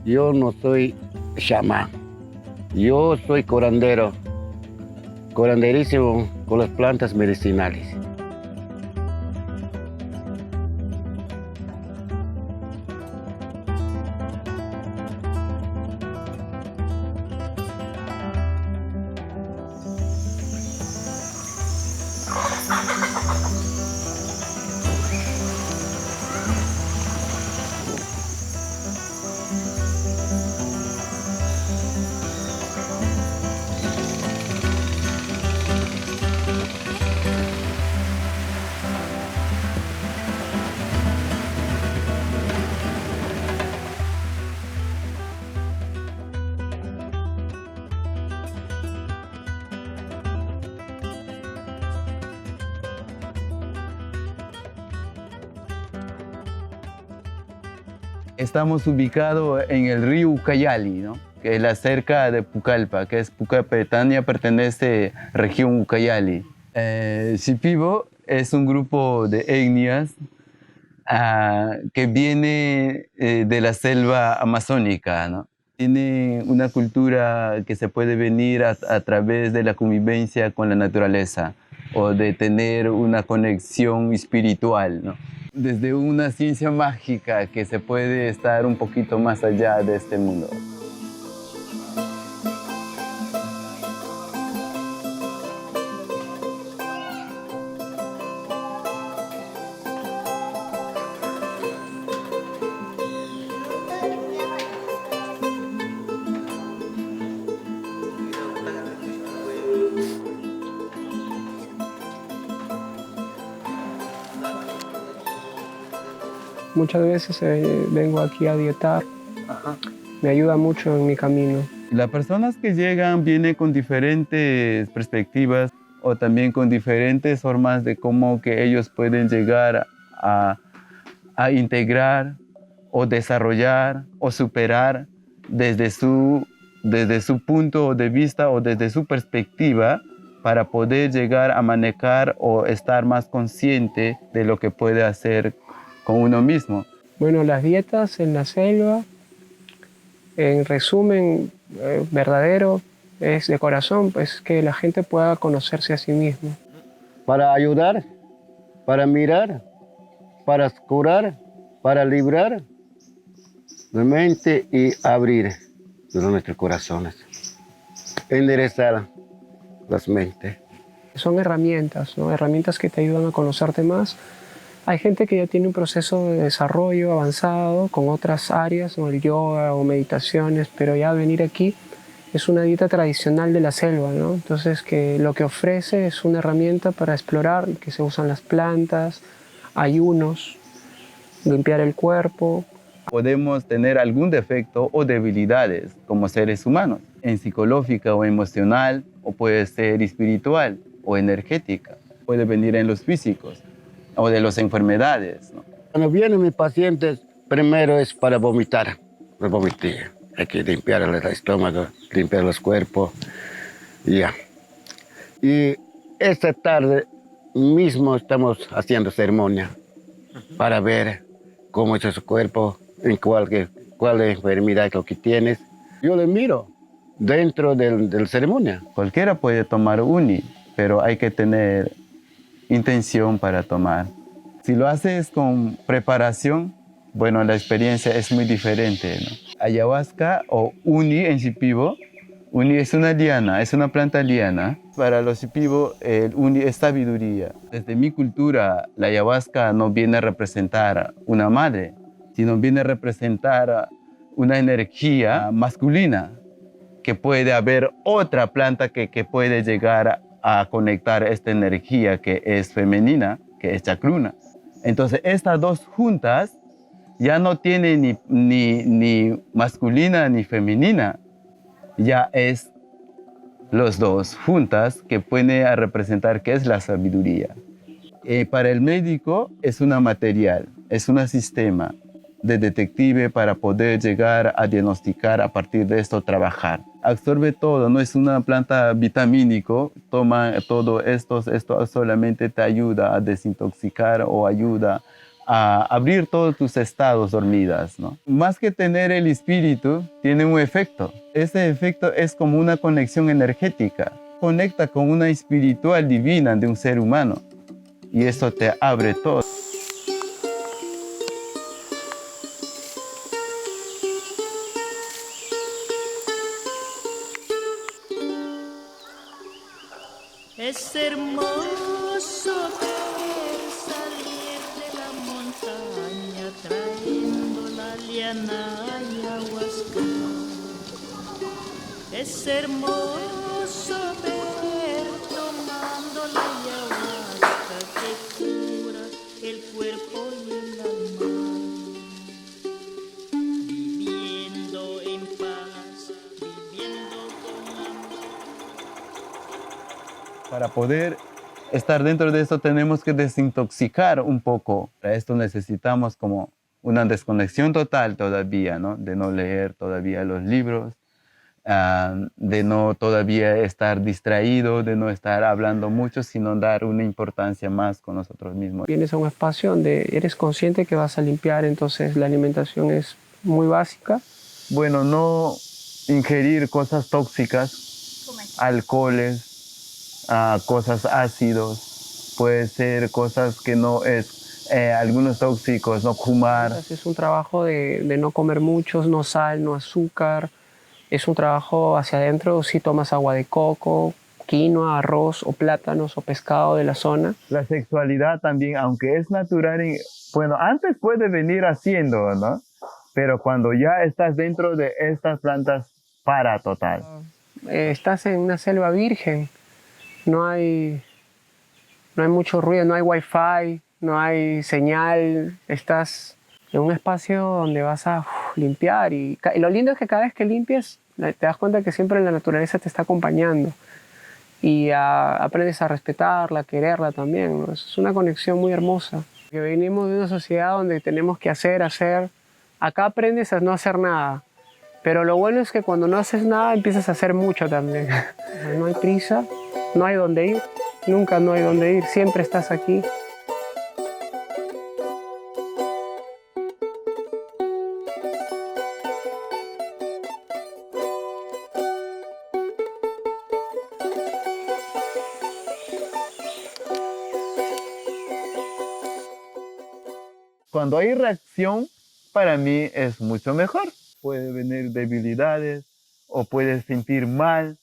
Yo no soy chamán, yo soy curandero, curanderísimo con las plantas medicinales. Estamos ubicados en el río Ucayali, ¿no? Que es la cerca de Pucallpa, que es Pucallpa, pertenece a la región Ucayali. Shipibo es un grupo de etnias que viene de la selva amazónica, ¿no? Tiene una cultura que se puede venir a través de la convivencia con la naturaleza o de tener una conexión espiritual, ¿no? Desde una ciencia mágica que se puede estar un poquito más allá de este mundo. Muchas veces vengo aquí a dietar. Ajá. Me ayuda mucho en mi camino. Las personas que llegan vienen con diferentes perspectivas o también con diferentes formas de cómo que ellos pueden llegar a integrar o desarrollar o superar desde su punto de vista o desde su perspectiva para poder llegar a manejar o estar más consciente de lo que puede hacer con uno mismo. Bueno, las dietas en la selva, en resumen, verdadero, es de corazón, pues que la gente pueda conocerse a sí mismo. Para ayudar, para mirar, para curar, para librar la mente y abrir nuestros corazones, enderezar las mentes. Son herramientas, ¿no? Herramientas que te ayudan a conocerte más. Hay gente que ya tiene un proceso de desarrollo avanzado con otras áreas, ¿no? El yoga o meditaciones, pero ya venir aquí es una dieta tradicional de la selva, ¿no? Entonces que lo que ofrece es una herramienta para explorar, que se usan las plantas, ayunos, limpiar el cuerpo. Podemos tener algún defecto o debilidades como seres humanos, en psicológica o emocional, o puede ser espiritual o energética, puede venir en los físicos o de las enfermedades, ¿no? Cuando vienen mis pacientes, primero es para vomitar, la vomitar. Hay que limpiar el estómago, limpiar los cuerpos, y ya. Y esta tarde mismo estamos haciendo ceremonia para ver cómo es su cuerpo, en cuál enfermedad es lo que tienes. Yo le miro dentro del ceremonia. Cualquiera puede tomar uni, pero hay que tener intención para tomar. Si lo haces con preparación, bueno, la experiencia es muy diferente, ¿no? Ayahuasca o uni en Shipibo, uni es una liana, es una planta liana. Para los Shipibo, el uni es sabiduría. Desde mi cultura, la ayahuasca no viene a representar una madre, sino viene a representar una energía masculina, que puede haber otra planta que puede llegar a conectar esta energía que es femenina, que es chacruna. Entonces, estas dos juntas ya no tienen ni masculina ni femenina, ya es los dos juntas que pueden representar qué es la sabiduría. Para el médico es una material, es un sistema de detective para poder llegar a diagnosticar, a partir de esto trabajar. Absorbe todo, no es una planta vitamínico, toma todo esto solamente te ayuda a desintoxicar o ayuda a abrir todos tus estados dormidas, ¿no? Más que tener el espíritu, tiene un efecto. Ese efecto es como una conexión energética. Conecta con una espiritual divina de un ser humano. Y eso te abre todo. Es hermoso ver salir de la montaña trayendo la liana ayahuasca. Es hermoso ver tomando la ayahuasca que cura el cuerpo y el alma. Viviendo en paz, viviendo con amor. Para poder estar dentro de esto tenemos que desintoxicar un poco. Para esto necesitamos como una desconexión total todavía, ¿no? De no leer todavía los libros, de no todavía estar distraído, de no estar hablando mucho, sino dar una importancia más con nosotros mismos. Vienes a un espacio donde eres consciente que vas a limpiar, entonces la alimentación es muy básica. Bueno, no ingerir cosas tóxicas, alcoholes, cosas ácidos, puede ser cosas que no es, algunos tóxicos, no fumar. Entonces es un trabajo de no comer muchos, no sal, no azúcar. Es un trabajo hacia adentro, si tomas agua de coco, quinoa, arroz o plátanos o pescado de la zona. La sexualidad también, aunque es natural, bueno, antes puede venir haciendo, ¿no? Pero cuando ya estás dentro de estas plantas, para total. Estás en una selva virgen, no hay mucho ruido, no hay wifi, no hay señal, estás en un espacio donde vas a limpiar y lo lindo es que cada vez que limpies te das cuenta que siempre la naturaleza te está acompañando y aprendes a respetarla, a quererla también, ¿no? Es una conexión muy hermosa. Que venimos de una sociedad donde tenemos que hacer. Acá aprendes a no hacer nada, pero lo bueno es que cuando no haces nada empiezas a hacer mucho también. No hay prisa, no hay dónde ir, nunca no hay dónde ir, siempre estás aquí. Cuando hay reacción, para mí es mucho mejor. Puede venir debilidades, o puede sentir mal,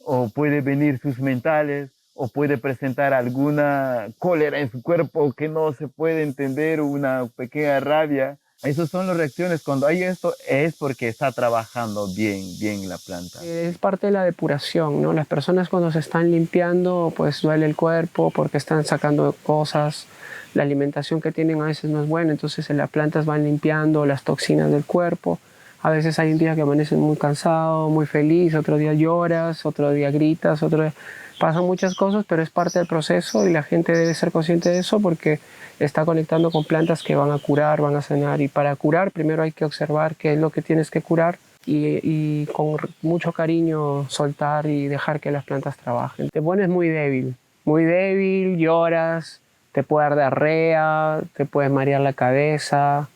o puede venir sus mentales, o puede presentar alguna cólera en su cuerpo que no se puede entender, una pequeña rabia. Esas son las reacciones. Cuando hay esto es porque está trabajando bien la planta. Es parte de la depuración, ¿no? Las personas cuando se están limpiando, pues duele el cuerpo porque están sacando cosas. La alimentación que tienen a veces no es buena, entonces las plantas van limpiando las toxinas del cuerpo. A veces hay un día que amaneces muy cansado, muy feliz, otro día lloras, otro día gritas, otro día... Pasan muchas cosas, pero es parte del proceso y la gente debe ser consciente de eso porque está conectando con plantas que van a curar, van a sanar. Y para curar primero hay que observar qué es lo que tienes que curar y con mucho cariño soltar y dejar que las plantas trabajen. Te pones muy débil, lloras, te puede dar diarrea, te puedes marear la cabeza,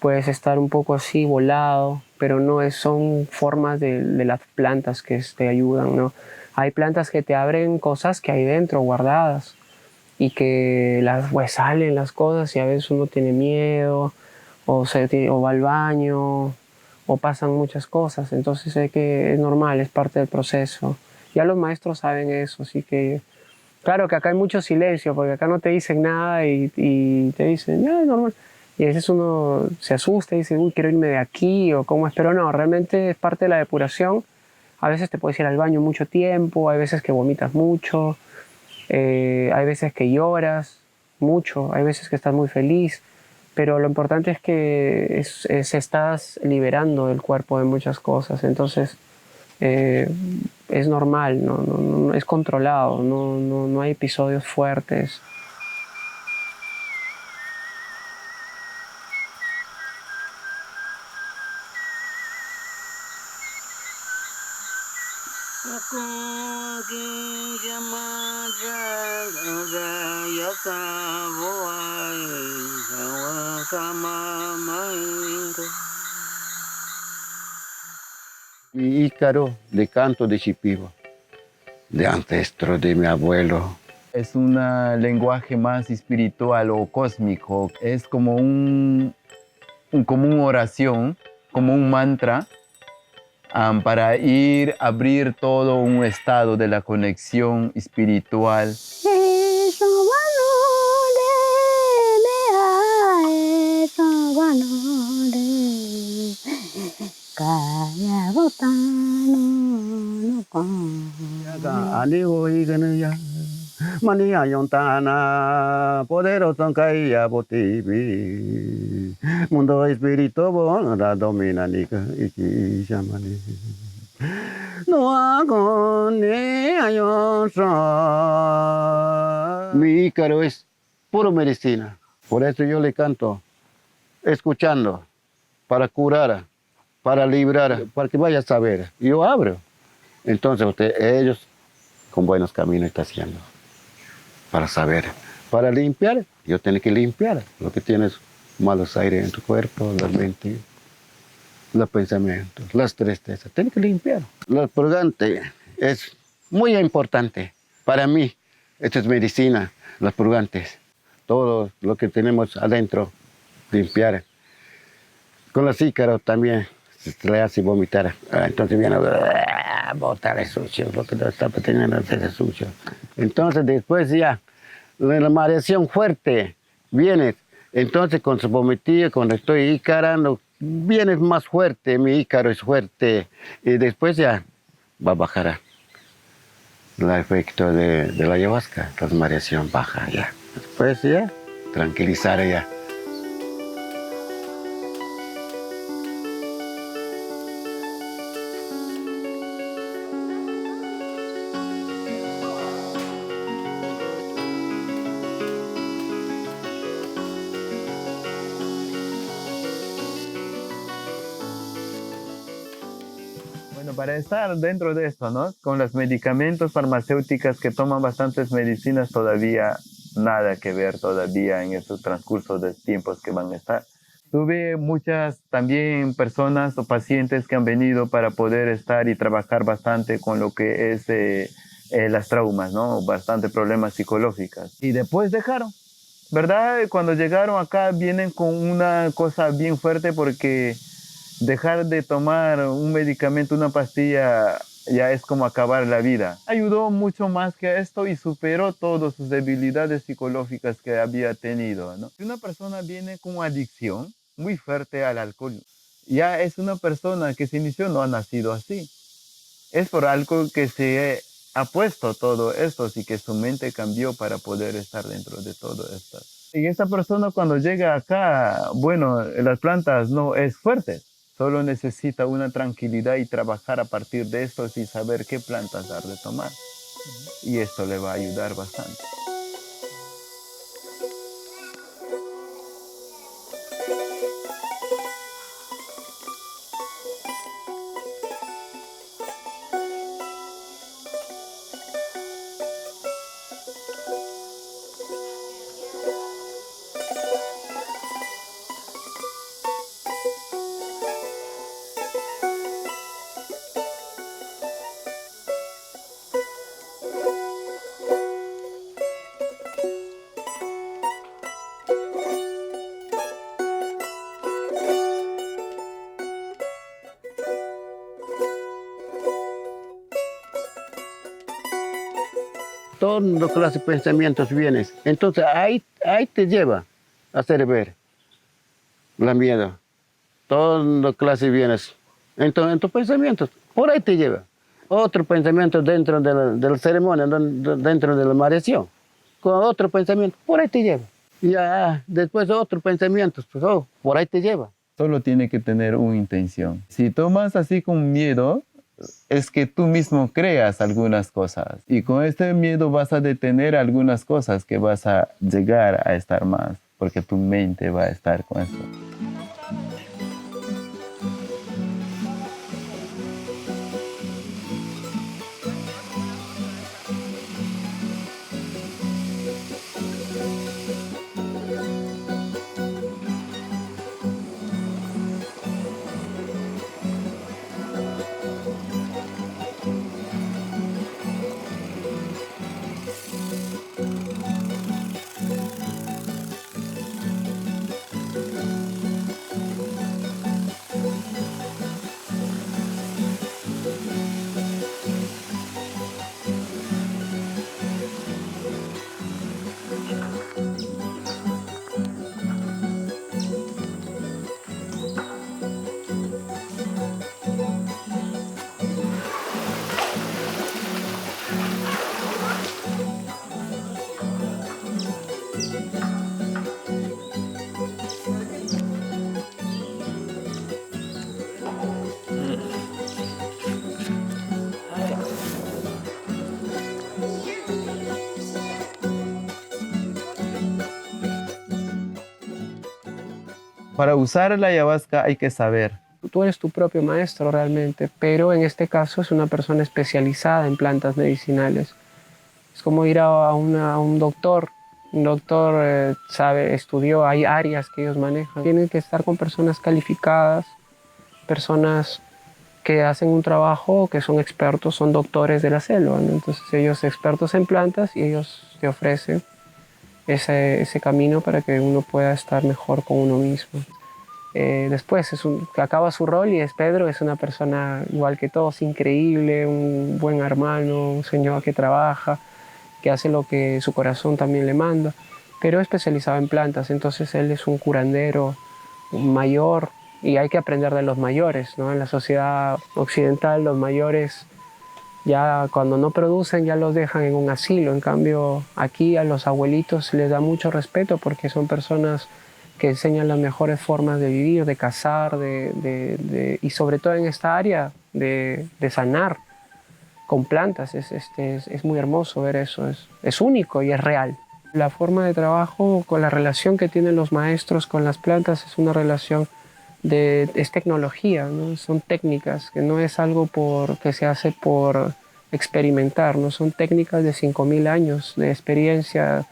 puedes estar un poco así volado, pero son formas de las plantas que te ayudan, ¿no? Hay plantas que te abren cosas que hay dentro guardadas y que pues salen las cosas y a veces uno tiene miedo o va al baño o pasan muchas cosas, entonces es normal, es parte del proceso. Ya los maestros saben eso, así que claro que acá hay mucho silencio porque acá no te dicen nada y te dicen, ya es normal. Y a veces uno se asusta y dice, uy, quiero irme de aquí o cómo es, pero no, realmente es parte de la depuración. A veces te puedes ir al baño mucho tiempo, hay veces que vomitas mucho, hay veces que lloras mucho, hay veces que estás muy feliz, pero lo importante es que estás liberando el cuerpo de muchas cosas, entonces es normal, no es controlado, no hay episodios fuertes. Mi Ícaro de canto de Shipibo, de ancestro de mi abuelo. Es un lenguaje más espiritual o cósmico. Es como como una oración, como un mantra, para abrir todo un estado de la conexión espiritual. Anigo iganaya, mania yontana, poderoso caía botibi. Mundo espíritu bona domina nica iki shamani. No hago ni ayonso. Mi Ícaro es puro medicina. Por eso yo le canto, escuchando, para curar, para librar, para que vaya a saber. Yo abro. Entonces ellos con buenos caminos están haciendo. Para saber, para limpiar, yo tengo que limpiar lo que tienes malos aires en tu cuerpo, la mente, los pensamientos, las tristezas. Tienes que limpiar. Los purgantes es muy importante para mí. Esto es medicina, los purgantes. Todo lo que tenemos adentro, limpiar. Con los Ícaros también se le hace vomitar. Entonces viene a botar el sucio, lo que no está teniendo es sucio. Entonces después ya, la mareación fuerte viene. Entonces con su vomitillo, cuando estoy ícarando, viene más fuerte, mi Ícaro es fuerte. Y después ya va a bajar el efecto de la ayahuasca, la mareación baja ya. Después ya, tranquilizar ya. Bueno, para estar dentro de esto, ¿no? Con los medicamentos farmacéuticos que toman bastantes medicinas, todavía nada que ver todavía en estos transcurso de tiempos que van a estar. Tuve muchas también personas o pacientes que han venido para poder estar y trabajar bastante con lo que es las traumas, ¿no? Bastante problemas psicológicos. Y después dejaron, ¿verdad? Cuando llegaron acá vienen con una cosa bien fuerte porque dejar de tomar un medicamento, una pastilla, ya es como acabar la vida. Ayudó mucho más que esto y superó todas sus debilidades psicológicas que había tenido, ¿no? Si una persona viene con adicción muy fuerte al alcohol, ya es una persona que se inició, no ha nacido así. Es por algo que se ha puesto todo esto y que su mente cambió para poder estar dentro de todo esto. Y esta persona cuando llega acá, bueno, las plantas no es fuerte. Solo necesita una tranquilidad y trabajar a partir de esto y saber qué plantas dar de tomar. Y esto le va a ayudar bastante. Todas las clases de pensamientos vienen. Entonces ahí te lleva a hacer ver la miedo. Todas las clases vienes. Entonces en tus pensamientos, por ahí te lleva. Otro pensamiento dentro de la ceremonia, dentro de la mareación. Con otro pensamiento, por ahí te lleva. Y ya después otro pensamiento, pues, por ahí te lleva. Solo tiene que tener una intención. Si tomas así con miedo, es que tú mismo creas algunas cosas. Y con este miedo vas a detener algunas cosas que vas a llegar a estar más, porque tu mente va a estar con eso. Para usar la ayahuasca hay que saber. Tú eres tu propio maestro realmente, pero en este caso es una persona especializada en plantas medicinales. Es como ir a un doctor. Un doctor sabe, estudió, hay áreas que ellos manejan. Tienen que estar con personas calificadas, personas que hacen un trabajo, que son expertos, son doctores de la selva, ¿no? Entonces ellos expertos en plantas y ellos te ofrecen ese camino para que uno pueda estar mejor con uno mismo. Después acaba su rol y es Pedro, es una persona igual que todos, increíble, un buen hermano, un señor que trabaja, que hace lo que su corazón también le manda, pero especializado en plantas. Entonces él es un curandero mayor y hay que aprender de los mayores, ¿no? En la sociedad occidental los mayores ya cuando no producen ya los dejan en un asilo. En cambio aquí a los abuelitos se les da mucho respeto porque son personas que enseñan las mejores formas de vivir, de cazar, y sobre todo en esta área de sanar con plantas. Es muy hermoso ver eso, es único y es real. La forma de trabajo, con la relación que tienen los maestros con las plantas, es una relación es tecnología, ¿no? Son técnicas, que no es algo que se hace por experimentar, ¿no? Son técnicas de 5.000 años de experiencia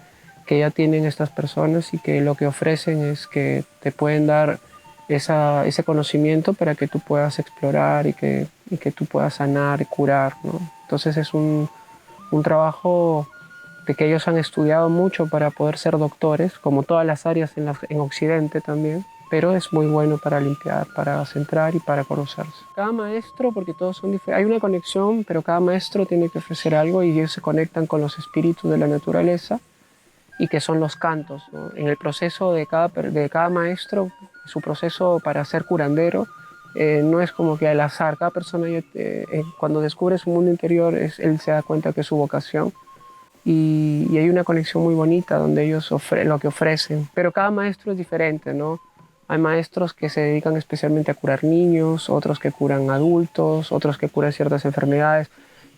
que ya tienen estas personas y que lo que ofrecen es que te pueden dar ese conocimiento para que tú puedas explorar y que tú puedas sanar y curar, ¿no? Entonces es un trabajo de que ellos han estudiado mucho para poder ser doctores, como todas las áreas en Occidente también, pero es muy bueno para limpiar, para centrar y para conocerse. Cada maestro, porque todos son diferentes, hay una conexión, pero cada maestro tiene que ofrecer algo y ellos se conectan con los espíritus de la naturaleza y que son los cantos, ¿no? En el proceso de cada maestro, su proceso para ser curandero, no es como que al azar. Cada persona cuando descubre su mundo interior, él se da cuenta que es su vocación y hay una conexión muy bonita donde ellos lo que ofrecen. Pero cada maestro es diferente, ¿no? Hay maestros que se dedican especialmente a curar niños, otros que curan adultos, otros que curan ciertas enfermedades.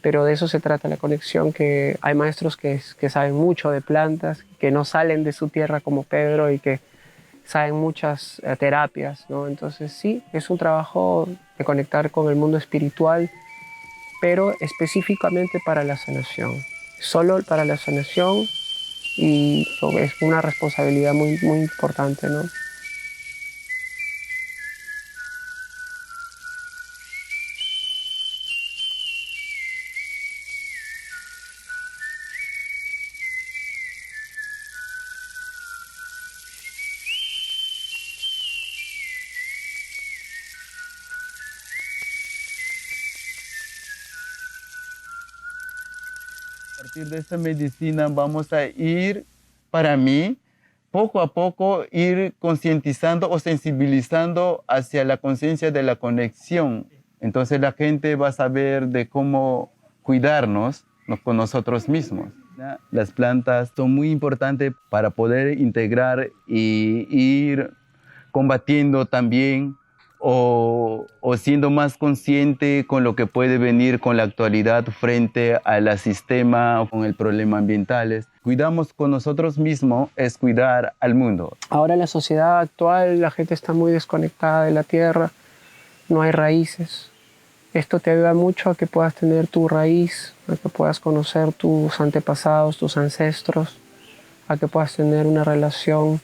Pero de eso se trata la conexión, que hay maestros que saben mucho de plantas, que no salen de su tierra como Pedro y que saben muchas terapias, ¿no? Entonces sí, es un trabajo de conectar con el mundo espiritual, pero específicamente para la sanación. Solo para la sanación y es una responsabilidad muy, muy importante, ¿no? A partir de esta medicina vamos a ir, para mí, poco a poco ir concientizando o sensibilizando hacia la conciencia de la conexión. Entonces la gente va a saber de cómo cuidarnos con nosotros mismos. Las plantas son muy importantes para poder integrar y ir combatiendo también o siendo más consciente con lo que puede venir con la actualidad frente al sistema o con el problema ambientales. Cuidamos con nosotros mismos es cuidar al mundo. Ahora en la sociedad actual la gente está muy desconectada de la tierra, no hay raíces. Esto te ayuda mucho a que puedas tener tu raíz, a que puedas conocer tus antepasados, tus ancestros, a que puedas tener una relación,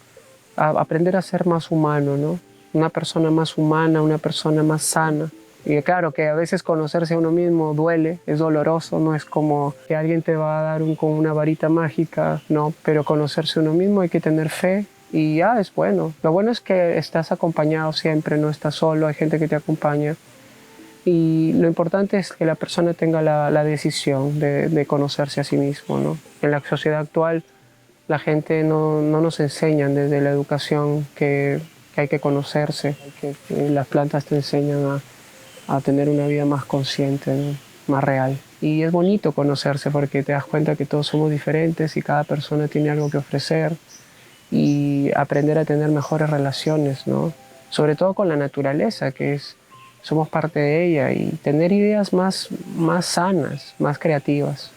a aprender a ser más humano, ¿no? Una persona más humana, una persona más sana. Y claro que a veces conocerse a uno mismo duele, es doloroso, no es como que alguien te va a dar con una varita mágica, no, pero conocerse a uno mismo hay que tener fe y ya es bueno. Lo bueno es que estás acompañado siempre, no estás solo, hay gente que te acompaña. Y lo importante es que la persona tenga la decisión de conocerse a sí mismo, ¿no? En la sociedad actual la gente no nos enseñan desde la educación que hay que conocerse, que las plantas te enseñan a tener una vida más consciente, ¿no? Más real. Y es bonito conocerse porque te das cuenta que todos somos diferentes y cada persona tiene algo que ofrecer y aprender a tener mejores relaciones, ¿no? Sobre todo con la naturaleza, somos parte de ella, y tener ideas más sanas, más creativas.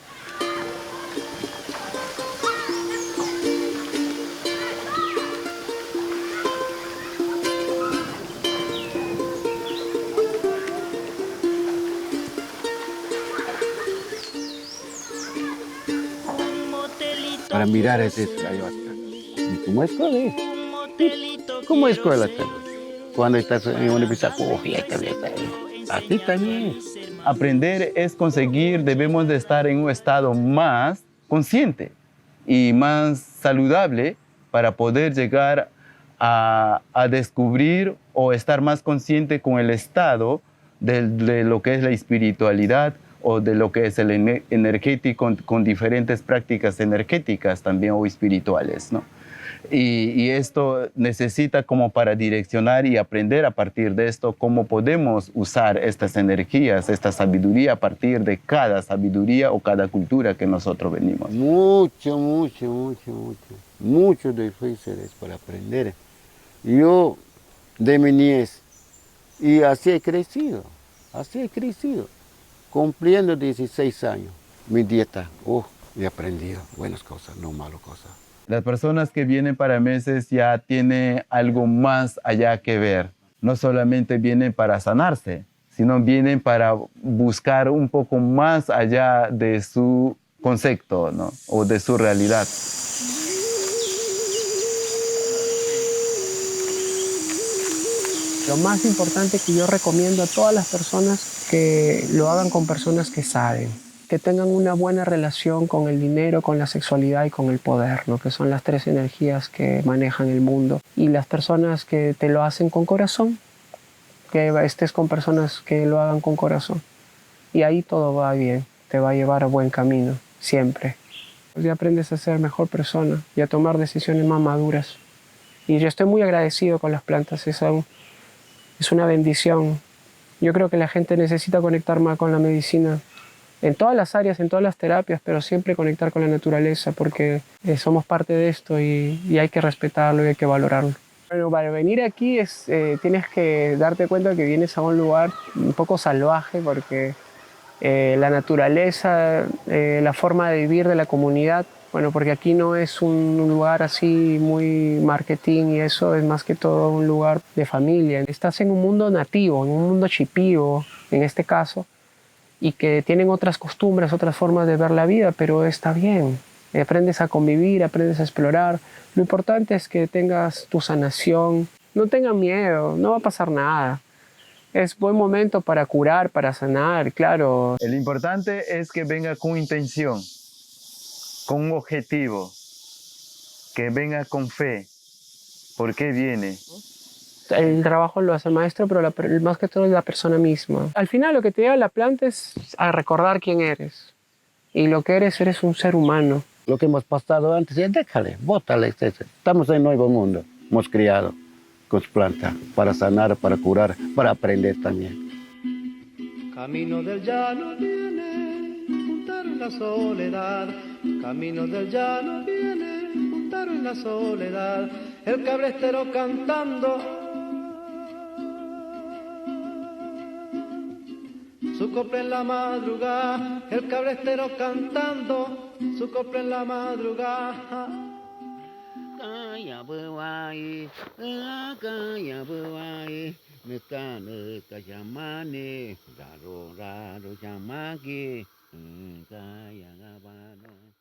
para mirar ese ayahuasca. Y como escuela, como escuela también. Cuando estás en una universidad, y ahí también está. Aquí también. Aprender es conseguir, debemos de estar en un estado más consciente y más saludable para poder llegar a descubrir o estar más consciente con el estado de lo que es la espiritualidad o de lo que es el energético con diferentes prácticas energéticas también o espirituales, ¿no? Y esto necesita como para direccionar y aprender a partir de esto cómo podemos usar estas energías, esta sabiduría a partir de cada sabiduría o cada cultura que nosotros venimos. Mucho difíciles para aprender. Yo de mi niñez, y así he crecido, cumpliendo 16 años, mi dieta, he aprendido buenas cosas, no malas cosas. Las personas que vienen para meses ya tienen algo más allá que ver. No solamente vienen para sanarse, sino vienen para buscar un poco más allá de su concepto, ¿no? O de su realidad. Lo más importante que yo recomiendo a todas las personas que lo hagan con personas que saben, que tengan una buena relación con el dinero, con la sexualidad y con el poder, ¿no? Que son las tres energías que manejan el mundo. Y las personas que te lo hacen con corazón, que estés con personas que lo hagan con corazón. Y ahí todo va bien, te va a llevar a buen camino, siempre. Y aprendes a ser mejor persona y a tomar decisiones más maduras. Y yo estoy muy agradecido con las plantas, es una bendición. Yo creo que la gente necesita conectar más con la medicina, en todas las áreas, en todas las terapias, pero siempre conectar con la naturaleza porque somos parte de esto y hay que respetarlo y hay que valorarlo. Bueno, para venir aquí tienes que darte cuenta que vienes a un lugar un poco salvaje porque la naturaleza, la forma de vivir de la comunidad, bueno, porque aquí no es un lugar así muy marketing y eso, es más que todo un lugar de familia. Estás en un mundo nativo, en un mundo chipío, en este caso, y que tienen otras costumbres, otras formas de ver la vida, pero está bien. Aprendes a convivir, aprendes a explorar. Lo importante es que tengas tu sanación. No tengan miedo, no va a pasar nada. Es buen momento para curar, para sanar, claro. El importante es que venga con intención, con un objetivo, que venga con fe. ¿Por qué viene? El trabajo lo hace el maestro, pero más que todo es la persona misma. Al final lo que te lleva la planta es a recordar quién eres. Y lo que eres un ser humano. Lo que hemos pasado antes, déjale, bótale. Estamos en un nuevo mundo, hemos criado con plantas para sanar, para curar, para aprender también. Camino del llano viene, juntaro en la soledad. Camino del llano viene, juntaro en la soledad. El cabrestero cantando su copla en la madrugada. El cabrestero cantando su copla en la madrugada. Kaya buai, kaya buai, neta llamane, raro llamaki, kaya gabano.